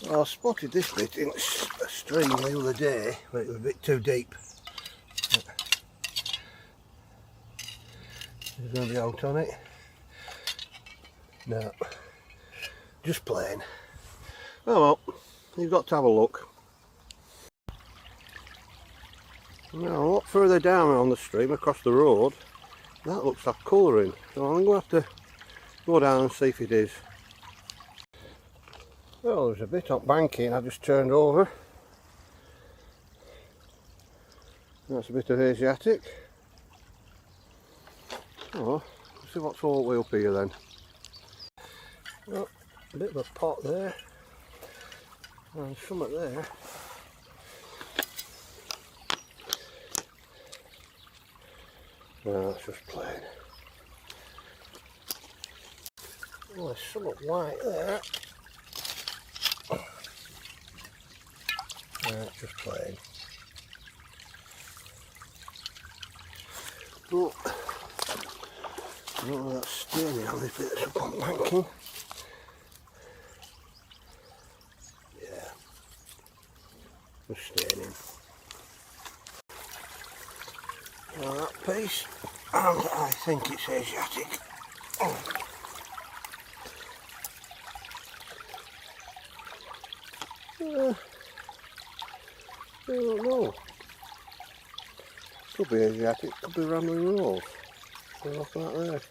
Well, I spotted this bit in a stream the other day, but it was a bit too deep. There's nobody out on it. No, just plain. Oh well, you've got to have a look. Now, a lot further down on the stream, across the road, that looks like colouring. So I'm going to have to go down and see if it is. Well, there's a bit up banking I just turned over. That's a bit of Asiatic. Oh, let's see what's all the way up here then. Oh, a bit of a pot there. And something there. No, that's just plain. Oh, there's something white there. That's just plain. Oh, I don't know that's staining on this bit that's up on banking. Yeah, just staining. Well, that piece, and I think it's Asiatic. Oh. I don't know. Could be Asiatic, could be rambling rolls. Off that there.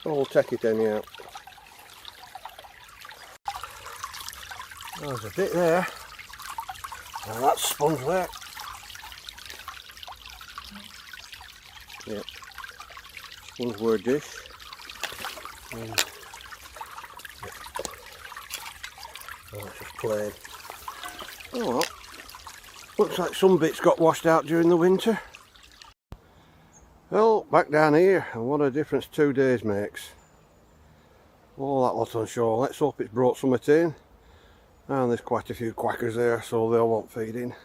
Oh, we'll take it anyhow. There's a bit there. Now that's sponge work. Yep. Sponge word dish. And oh, it's just plain. Oh well. Looks like some bits got washed out during the winter. Well, back down here, and what a difference 2 days makes. All that lot on shore. Let's hope it's brought some in. And there's quite a few quackers there, so they'll want feeding.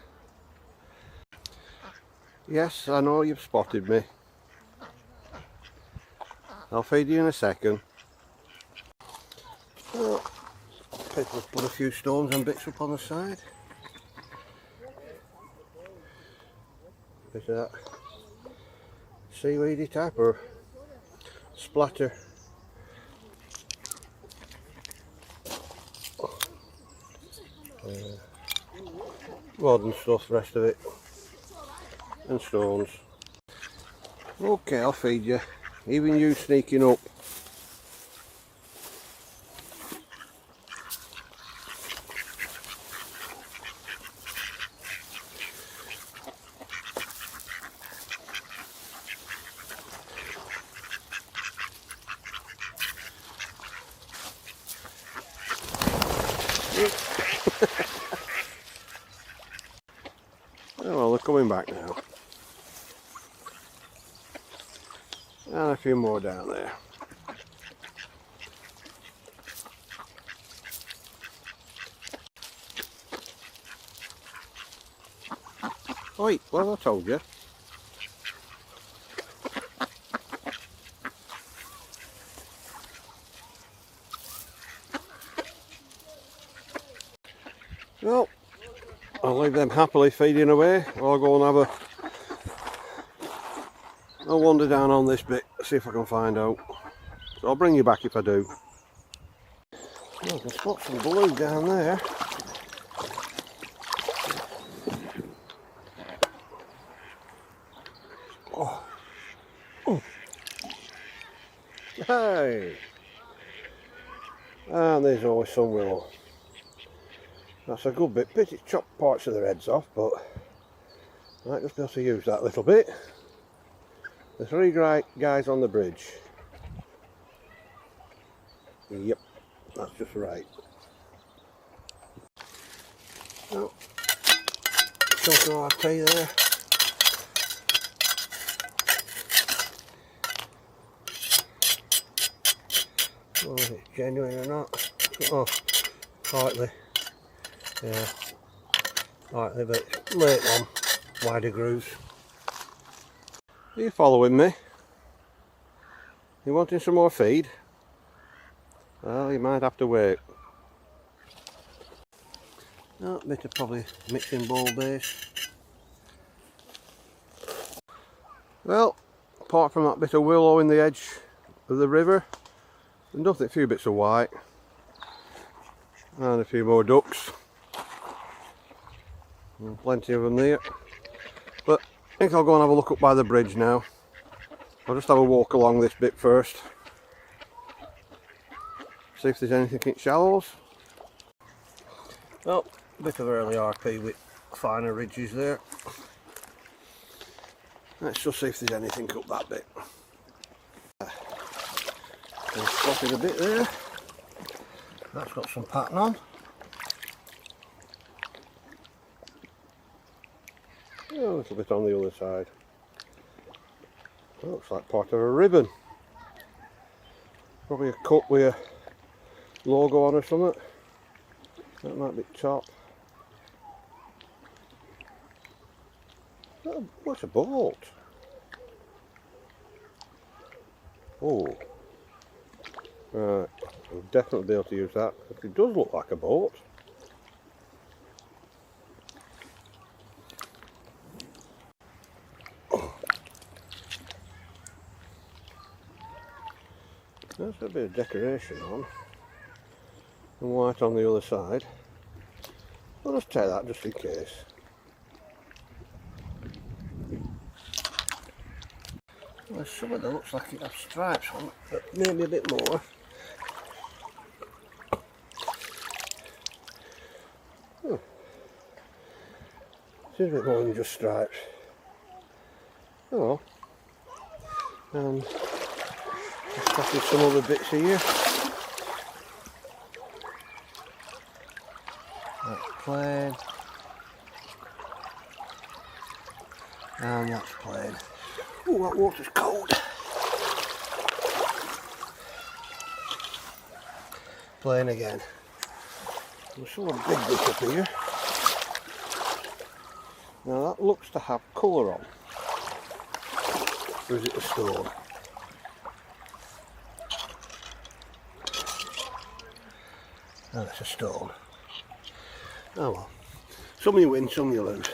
Yes, I know you've spotted me. I'll feed you in a second. Oh, people have put a few stones and bits up on the side. Is that seaweedy type or splatter? Mud and stuff, rest of it, and stones. Okay, I'll feed you, even you sneaking up. Oh well, they're coming back now. And a few more down there. Oi, well I told you. Well, I'll leave them happily feeding away. I'll go and have I'll wander down on this bit, see if I can find out. So I'll bring you back if I do. Oh, I can spot some blue down there. Oh. Oh. Hey! And there's always some willow. That's a good bit. Pity chopped parts of their heads off, but I might just be able to use that little bit. The 3 guys on the bridge. Yep, that's just right. Oh, chunk of RT there. Oh, is it genuine or not? Oh, slightly. Yeah, slightly, but late one, wider grooves. Are you following me? You wanting some more feed? Well, you might have to wait. Oh, a bit of probably mixing bowl base. Well, apart from that bit of willow in the edge of the river, and nothing, a few bits of white, and a few more ducks. And plenty of them there. But I think I'll go and have a look up by the bridge now. I'll just have a walk along this bit first. See if there's anything in shallows. Well, a bit of early RP with finer ridges there. Let's just see if there's anything up that bit. I've spotted a bit there. That's got some pattern on. Oh, a little bit on the other side. Looks like part of a ribbon. Probably a cup with a logo on or something. That might be top. Oh, what's a bolt? Oh. Right, I'll definitely be able to use that. It does look like a boat. There's a bit of decoration on, and white on the other side. I'll just take that just in case. There's some of that looks like it has stripes on it, but maybe a bit more. Oh. Seems a bit more than just stripes. Oh, and spotted some other bits here. That's plain. And that's plain. Oh, that water's cold. Plain again. There's some big bit up here. Now that looks to have colour on. Or is it a stone? Oh, that's a stone. Oh well. Some you win, some you lose.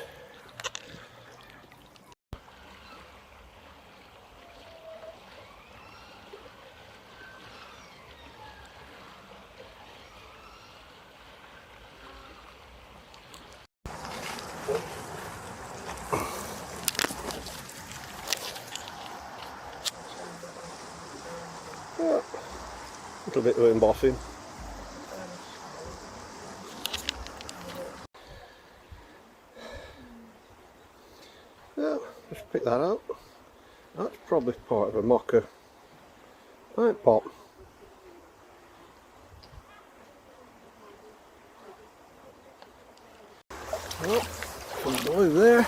Yeah, a little bit of embossing. Yeah, just pick that out. That's probably part of a mocha pipe pot. Oh, some blue there.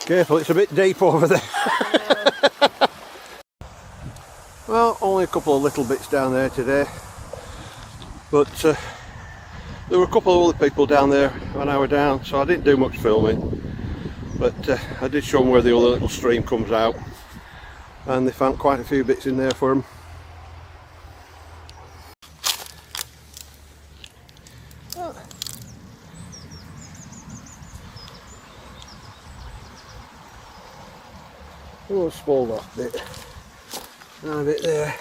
Careful, it's a bit deep over there. Well, only a couple of little bits down there today, but there were a couple of other people down there when I was down, so I didn't do much filming, but I did show them where the other little stream comes out, and they found quite a few bits in there for them. A little spoiled off bit, and a bit there.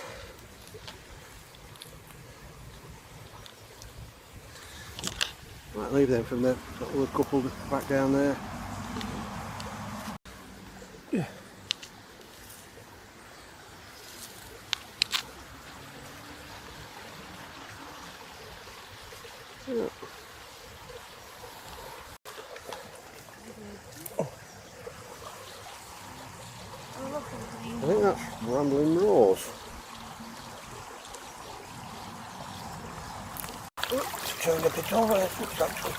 Might leave them from there. Got a little couple back down there. Yeah. Yeah. I think that's Rambling Rose. It's turned a bit over, it's actually.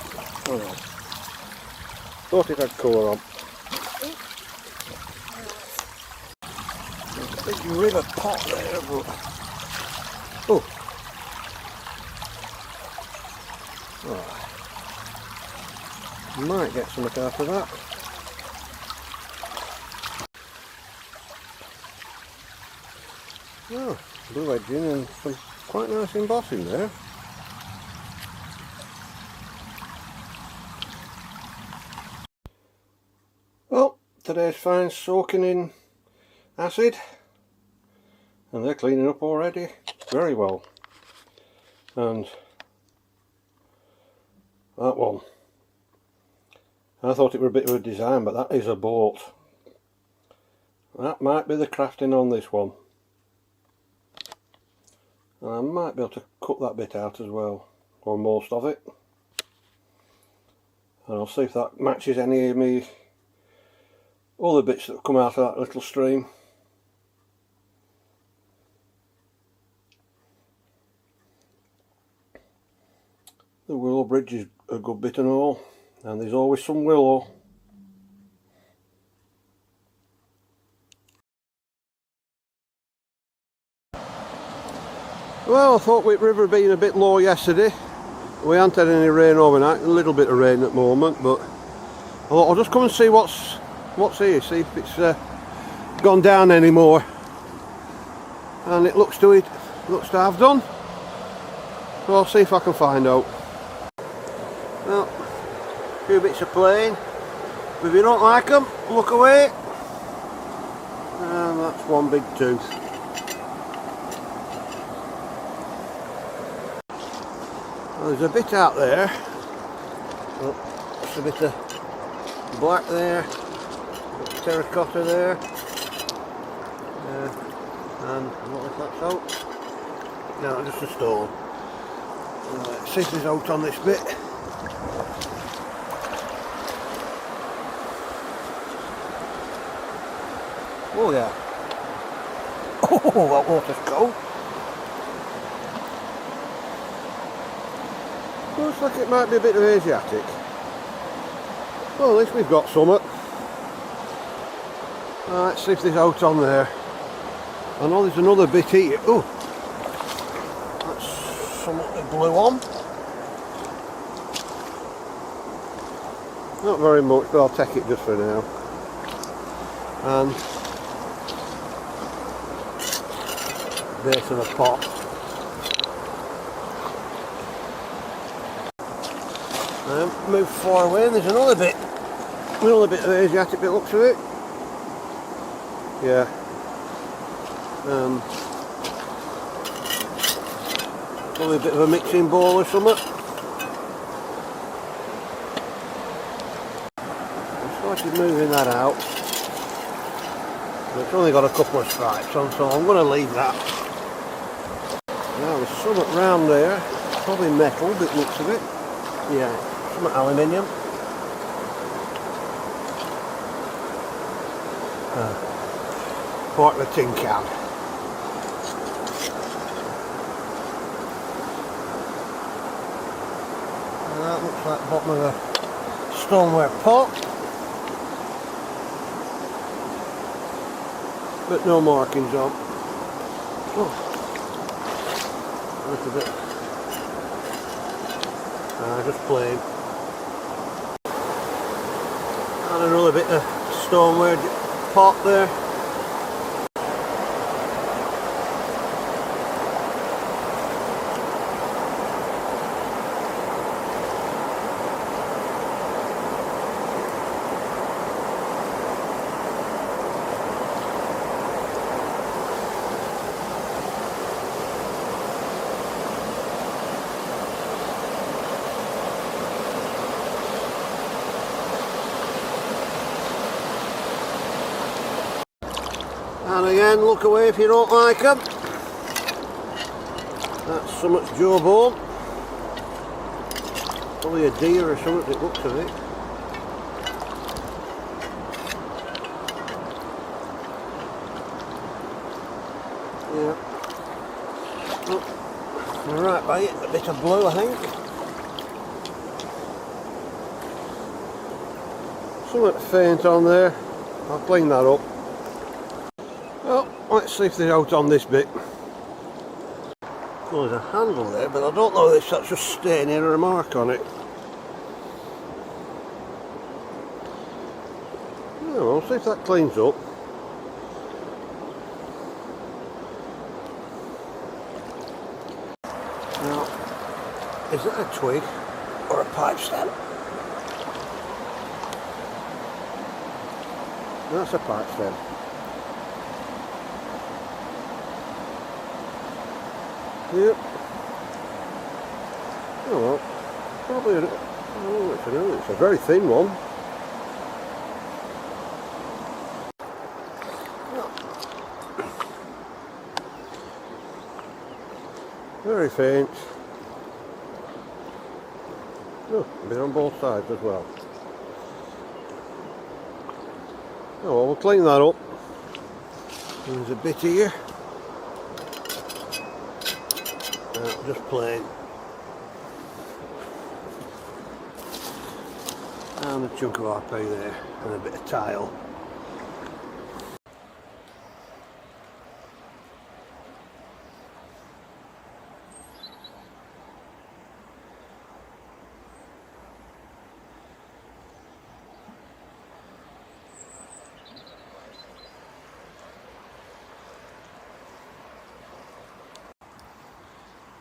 Oh no. Thought it had colour on. There's a big river pot there, but. Oh. Oh. Might get something out of that. Oh, blue edging and some quite nice embossing there. Well, today's fine's soaking in acid and they're cleaning up already very well. And that one, I thought it were a bit of a design, but that is a boat. That might be the crafting on this one. And I might be able to cut that bit out as well, or most of it. And I'll see if that matches any of me other bits that come out of that little stream. The willow bridge is a good bit and all, and there's always some willow. Well, I thought with river being a bit low yesterday, we hadn't had any rain overnight, a little bit of rain at the moment, but I thought I'll just come and see what's here, see if it's gone down anymore. And it looks to have done. So I'll see if I can find out. Well, a few bits of plain. If you don't like them, look away. And that's one big tooth. Well, there's a bit out there. Oh, just a bit of black there, a bit of terracotta there. And what if that's out? No, just a stone. See if there's out on this bit. Oh yeah. Oh, that water's cold. Looks like it might be a bit of Asiatic. Well, at least we've got some. Let's see if there's out on there. I know there's another bit here. Oh, that's somewhat blue on. Not very much, but I'll take it just for now. And base of the pot. Move far away, and there's another bit of Asiatic bit looks of it. Yeah. Probably a bit of a mixing bowl or something. I started moving that out. It's only got a couple of stripes on, so I'm going to leave that. Now there's something round there, probably metal, but looks of it. Yeah, some aluminium. Part of a tin can. And that looks like the bottom of a stoneware pot. But no markings on. Oh, a little bit. Just plain. And another bit of stoneware pot there. And again, look away if you don't like them. That's so much jawbone. Probably a deer or something, it looks of it. Yeah. Oh, right by it, a bit of blue, I think. Something faint on there. I'll clean that up. Well, let's see if they're out on this bit. Well, there's a handle there, but I don't know if that's just staying here or a mark on it. Oh, we'll see if that cleans up. Now, is that a twig or a pipe stem? That's a pipe stem. Yep. Oh well, probably it's a very thin one. Very faint. Oh, a bit on both sides as well. Oh well, we'll clean that up. There's a bit here. Just plain. And a chunk of RP there, and a bit of tile.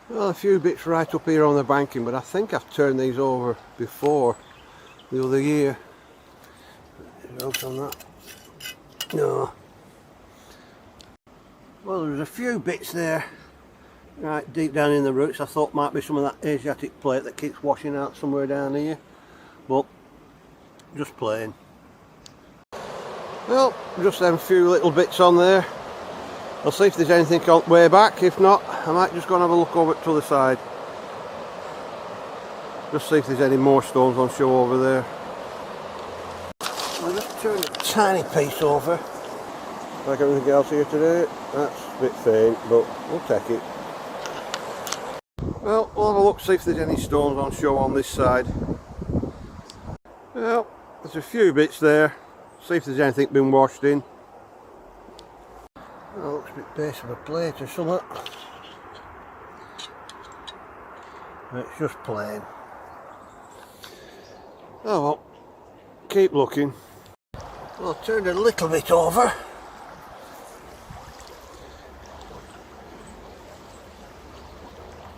Well, a few bits right up here on the banking, but I think I've turned these over before the other year. Anything else on that? No. Well, there's a few bits there, right deep down in the roots. I thought might be some of that Asiatic plate that keeps washing out somewhere down here, but just plain. Well, just them few little bits on there. I'll see if there's anything on way back. If not, I might just go and have a look over to the side. Just see if there's any more stones on show over there. I'll just turn a tiny piece over. Like everything else here today, that's a bit faint, but we'll take it. Well, we'll have a look, see if there's any stones on show on this side. Well, there's a few bits there. See if there's anything been washed in. Oh, looks a bit base of a plate or something. It's just plain. Oh well, keep looking. Well, I turned a little bit over.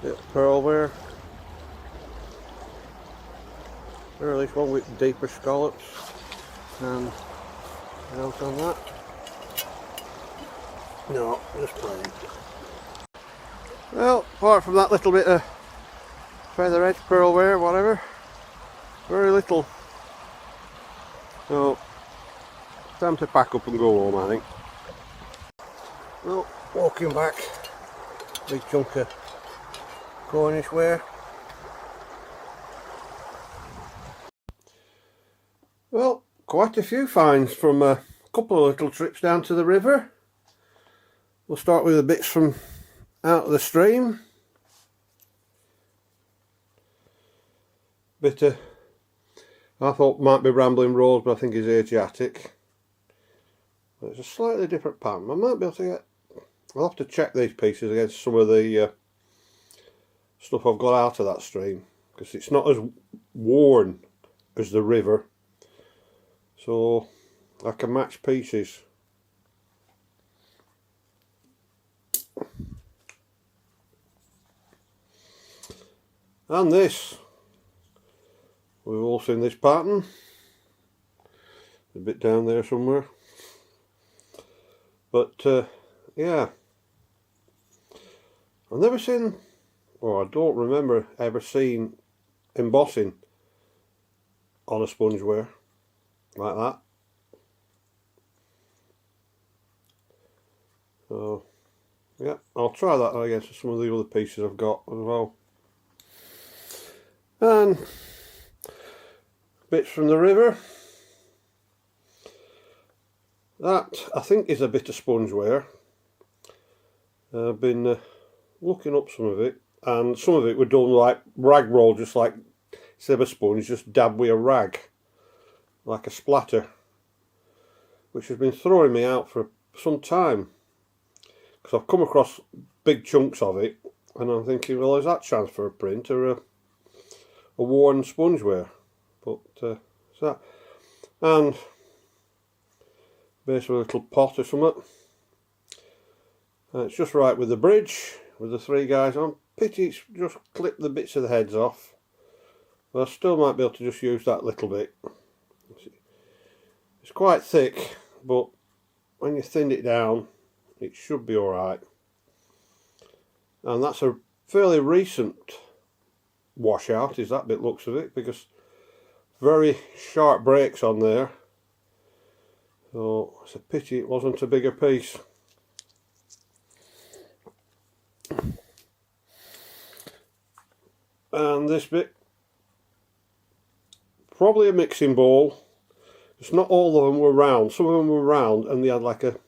Bit of pearlware. Or at least one with deeper scallops. And else on that? No, just plain. Well, apart from that little bit of feather edge pearlware, whatever, very little. So, time to pack up and go home, I think. Well, walking back, big chunk of Cornish ware. Well, quite a few finds from a couple of little trips down to the river. We'll start with the bits from out of the stream. Bit of, I thought might be Rambling Rose, but I think it's Asiatic. It's a slightly different pattern. I might be able to get, I'll have to check these pieces against some of the stuff I've got out of that stream, because it's not as worn as the river, so I can match pieces. And this, we've all seen this pattern, a bit down there somewhere, but yeah, I've never seen, or I don't remember ever seeing embossing on a spongeware like that. So yeah, I'll try that against some of the other pieces I've got as well. And bits from the river. That I think is a bit of spongeware. I've been looking up some of it, and some of it were done like rag roll, just like instead of a sponge, just dab with a rag, like a splatter, which has been throwing me out for some time, because I've come across big chunks of it, and I'm thinking, well, is that chance for a print or a worn spongeware? But so, and base of a little pot or something. And it's just right with the bridge, with the three guys on. Pity it's just clipped the bits of the heads off. But I still might be able to just use that little bit. It's quite thick, but when you thin it down, it should be alright. And that's a fairly recent washout, is that bit looks of it, because very sharp breaks on there. So it's a pity it wasn't a bigger piece. And this bit, probably a mixing bowl. It's not all of them were round. Some of them were round and they had like a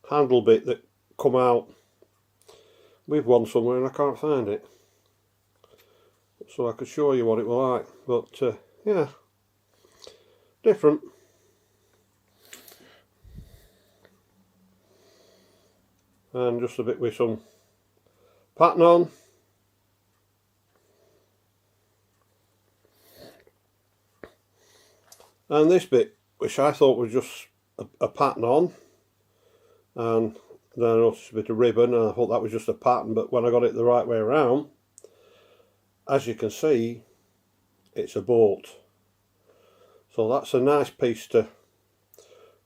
handle bit that come out. We've one somewhere and I can't find it. So I could show you what it was like. But yeah, different. And just a bit with some pattern on. And this bit, which I thought was just a pattern on, and then I noticed a bit of ribbon and I thought that was just a pattern, but when I got it the right way around, as you can see, it's a bolt. So that's a nice piece to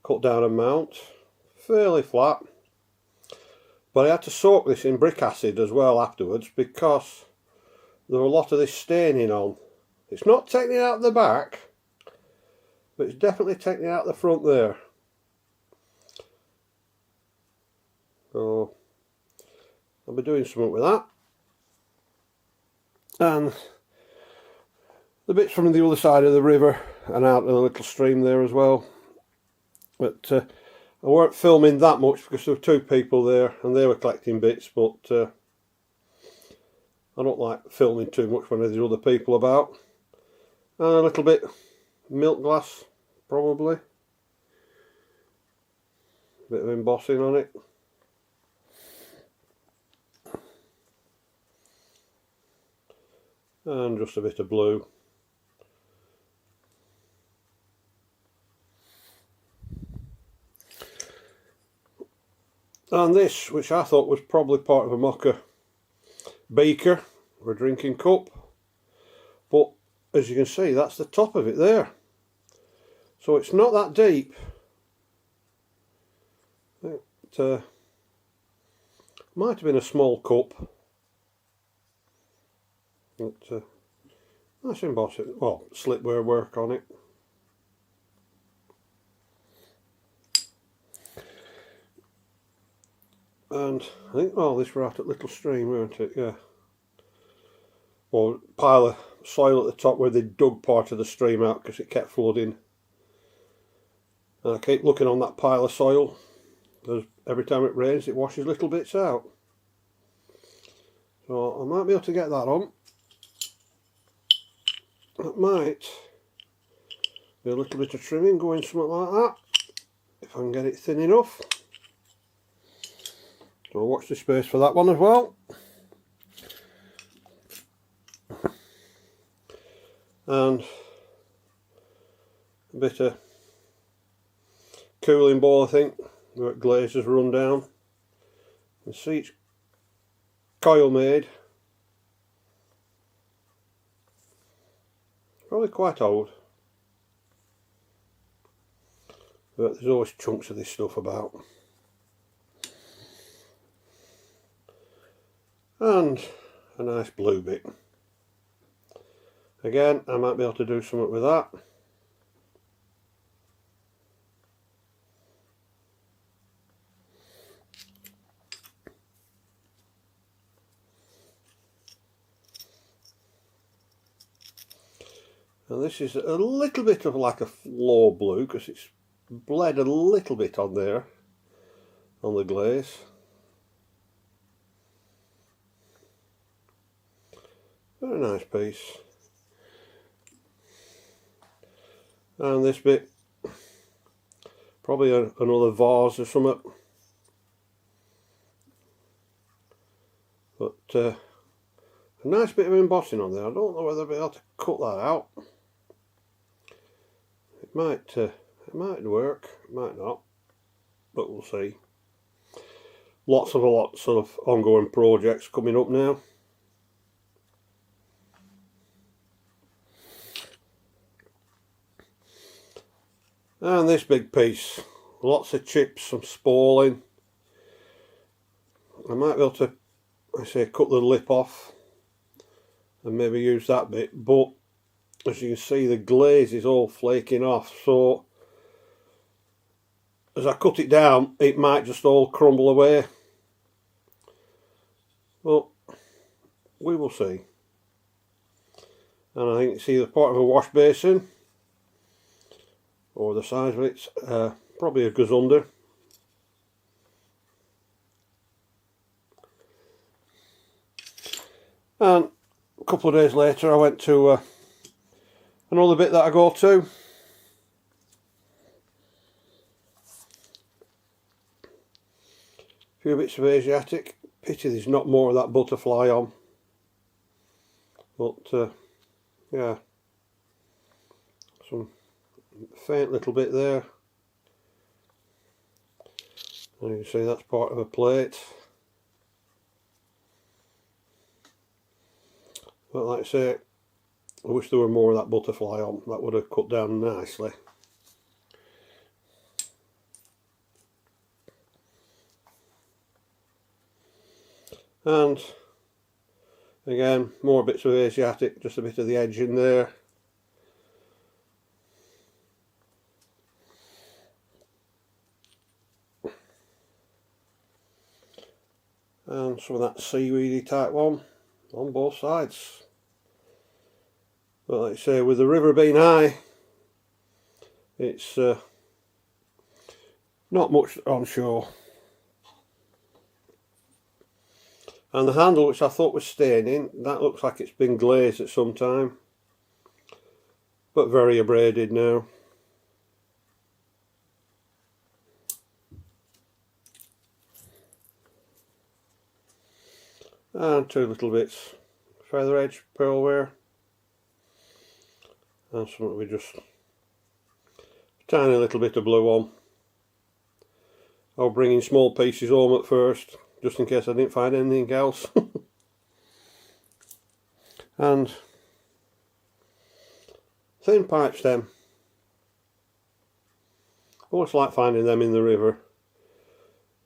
cut down and mount, fairly flat. But I had to soak this in brick acid as well afterwards because there were a lot of this staining on. It's not taking it out the back, but it's definitely taking it out the front there. So I'll be doing something with that. And the bits from the other side of the river and out in the little stream there as well. But I weren't filming that much because there were two people there and they were collecting bits, but I don't like filming too much when there's other people about. And a little bit milk glass, probably. Bit of embossing on it. And just a bit of blue. And this, which I thought was probably part of a mocha beaker or a drinking cup, but as you can see, that's the top of it there. So it's not that deep. It might have been a small cup. But nice embossing, well, slipware work on it. And I think, oh, this were out at Little Stream, weren't it? Yeah. Or pile of soil at the top where they dug part of the stream out because it kept flooding. And I keep looking on that pile of soil because every time it rains it washes little bits out. So I might be able to get that on. That might be a little bit of trimming going, something like that, if I can get it thin enough. So watch the space for that one as well. And a bit of cooling ball, I think, where glaze has run down. You can see it's coil made. Probably quite old. But there's always chunks of this stuff about. And a nice blue bit. Again, I might be able to do something with that. And this is a little bit of like a floor blue because it's bled a little bit on there, on the glaze. Very nice piece. And this bit, probably another vase or something. But a nice bit of embossing on there. I don't know whether I'll be able to cut that out. It might It might work, it might not, but we'll see. Lots of ongoing projects coming up now. And this big piece, lots of chips, some spalling. I might be able to, cut the lip off and maybe use that bit, but as you can see the glaze is all flaking off, so as I cut it down it might just all crumble away, but we will see. And I think it's either part of a wash basin or the size of it's probably a goes under. And a couple of days later I went to another bit that I go to. A few bits of Asiatic. Pity there's not more of that butterfly on. But yeah, some faint little bit there. And you can see that's part of a plate. But like I say, I wish there were more of that butterfly on. That would have cut down nicely. And again, more bits of Asiatic, just a bit of the edge in there. And some of that seaweedy type one on both sides. But like I say, with the river being high, it's not much on shore. And the handle, which I thought was staining, that looks like it's been glazed at some time, but very abraded now. And two little bits, feather edge pearl wear, and something with just a tiny little bit of blue on. I'll bring in small pieces home at first, just in case I didn't find anything else. And thin pipe stem. Always like finding them in the river,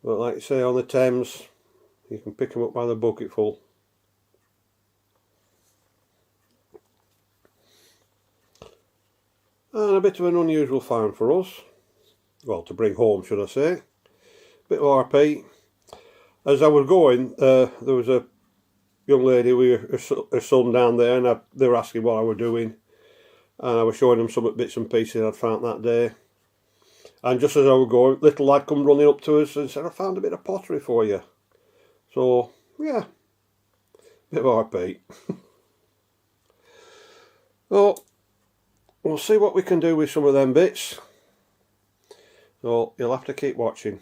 but like I say, on the Thames you can pick them up by the bucketful. And a bit of an unusual find for us, well, to bring home should I say. Bit of RP. As I was going, there was a young lady with her son down there, and they were asking what I was doing, and I was showing them some bits and pieces I'd found that day. And just as I was going, little lad come running up to us and said, "I found a bit of pottery for you." So yeah, bit of RP. So we'll see what we can do with some of them bits. So you'll have to keep watching.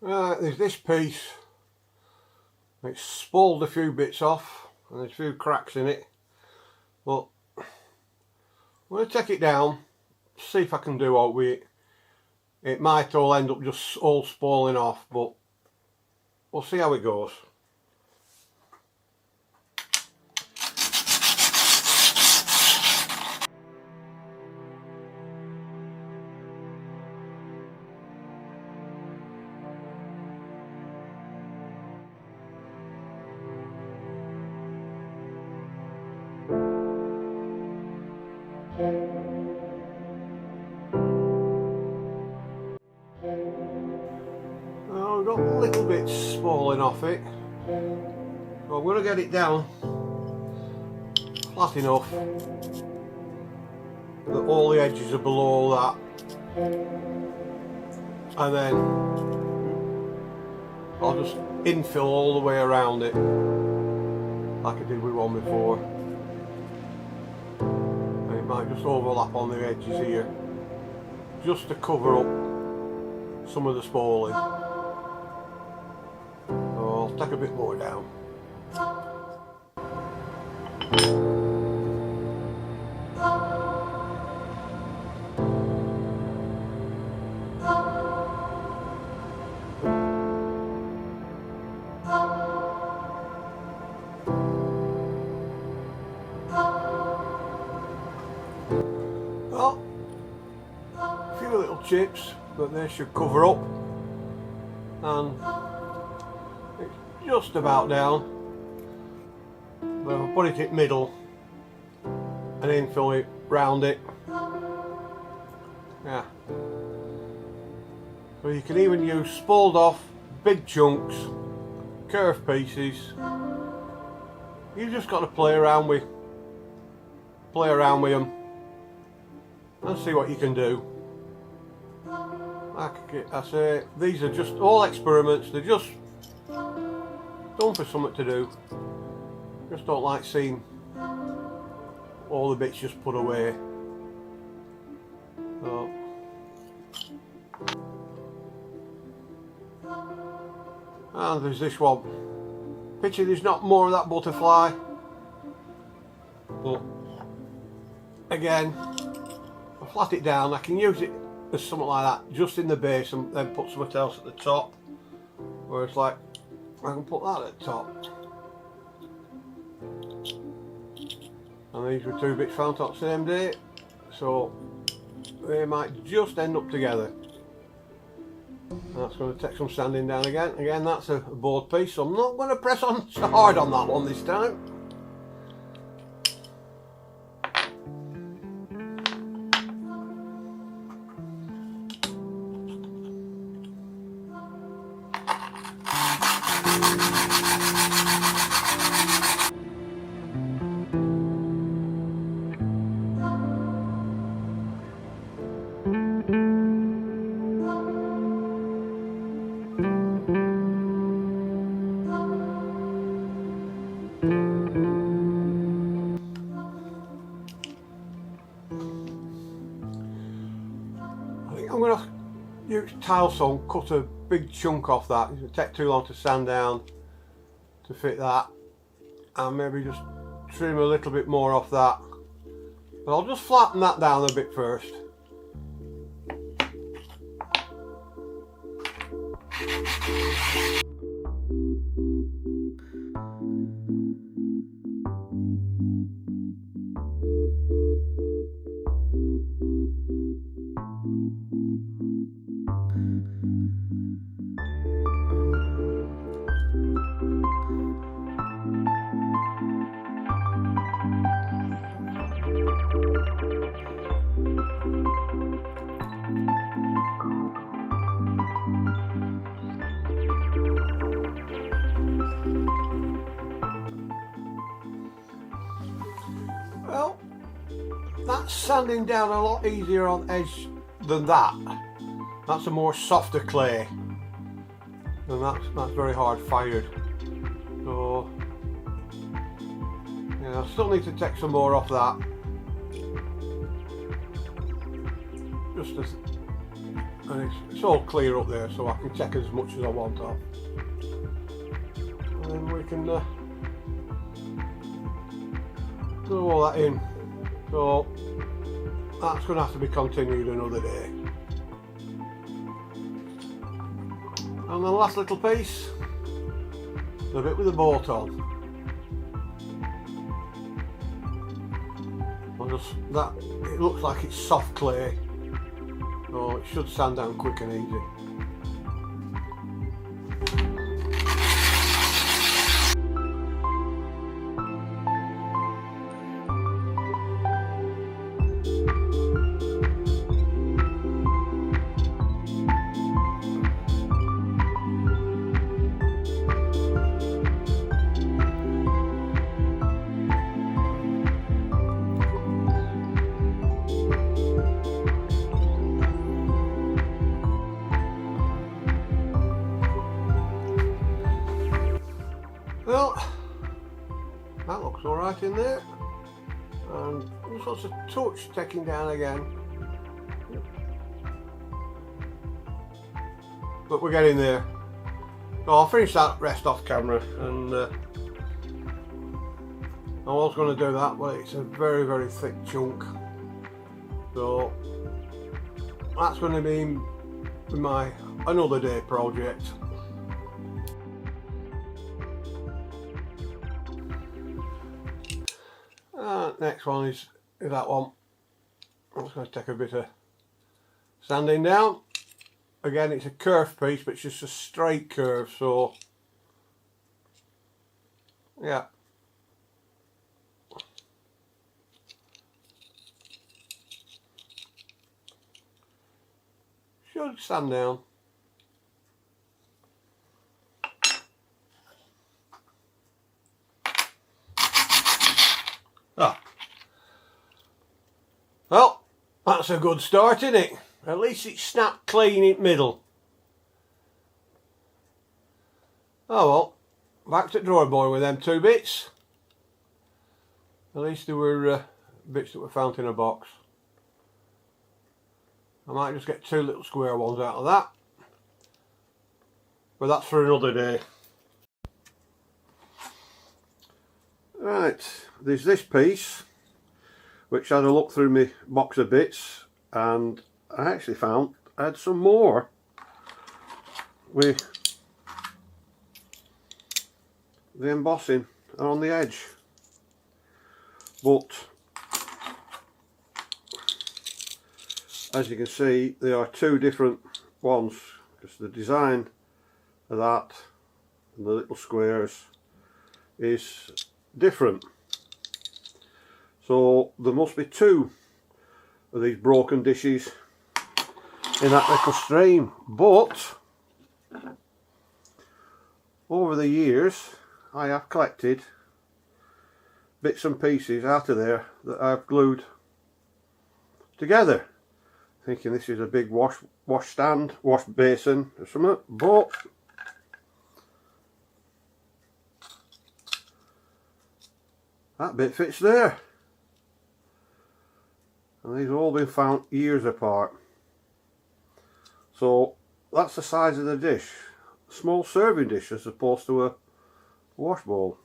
Right, there's this piece. It's spoiled a few bits off and there's a few cracks in it, but I'm going to take it down, see if I can do out with it. It might all end up just all spoiling off, but we'll see how it goes. Oh, I've got little bits spoiling off it, so I'm going to get it down flat enough that all the edges are below that, and then I'll just infill all the way around it like I did with one before, and it might just overlap on the edges here just to cover up some of the spoiling. So I'll take a bit more down. Well, a few little chips, but they should cover up, and it's just about down. But I'll put it in the middle and infill it round it. Yeah. So you can even use spoiled off big chunks, curved pieces. You've just got to play around with them and see what you can do. Like I say, these are just all experiments. They're just done for something to do. Just don't like seeing all the bits just put away. So. And there's this one. Picture there's not more of that butterfly, but again, I flat it down. I can use it as something like that, just in the base, and then put something else at the top. Where it's like, I can put that at the top. And these were 2 bits found on the same day, so they might just end up together. And that's going to take some sanding down again. Again, that's a board piece, so I'm not going to press on so hard on that one this time. I'm going to use tile saw and cut a big chunk off that. It won't take too long to sand down to fit that, and maybe just trim a little bit more off that. But I'll just flatten that down a bit first. Well, that's sanding down a lot easier on edge than that. That's a more softer clay, and that's very hard fired. So yeah, I still need to take some more off that, just to and it's all clear up there, so I can take as much as I want off, and then we can glue all that in. So that's going to have to be continued another day. And the last little piece, the bit with the bolt on. That it looks like it's soft clay, so it should sand down quick and easy. Well, that looks alright in there, and just wants a touch taking down again, but we're getting there. So I'll finish that rest off camera, and I was going to do that, but it's a very, very thick chunk, so that's going to be my another day project. Next one is that one. I'm just going to take a bit of sanding down. Again, it's a curved piece, but it's just a straight curve, so yeah. Should sand down. Ah. Well, that's a good start, isn't it? At least it's snapped clean in the middle. Oh well, back to the drawing board with them two bits. At least there were bits that were found in a box. I might just get two little square ones out of that, but that's for another day. Right, there's this piece which I had a look through my box of bits, and I actually found I had some more with the embossing on the edge, but as you can see there are two different ones, because the design of that and the little squares is different. So there must be two of these broken dishes in that little stream, but over the years I have collected bits and pieces out of there that I've glued together, thinking this is a big wash stand, wash basin or something, but that bit fits there. And these have all been found years apart. So that's the size of the dish. A small serving dish as opposed to a wash bowl.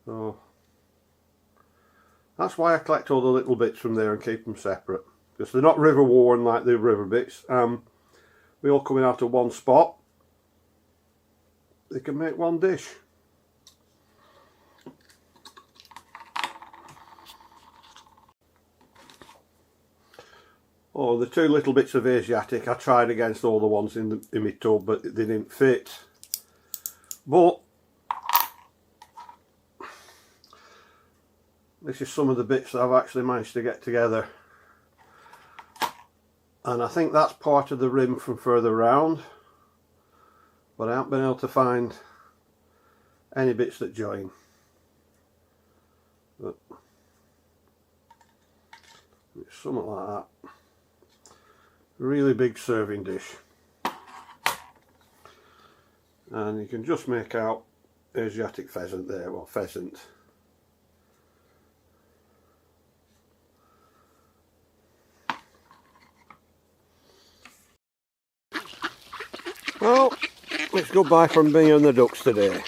So that's why I collect all the little bits from there and keep them separate. Because they're not river worn like the river bits. They all coming out of one spot. They can make one dish. Oh, the two little bits of Asiatic, I tried against all the ones in my tub, but they didn't fit. But this is some of the bits that I've actually managed to get together. And I think that's part of the rim from further round, but I haven't been able to find any bits that join. But it's something like that. Really big serving dish, and you can just make out Asiatic pheasant there, well, pheasant. Well, it's goodbye from me and the ducks today.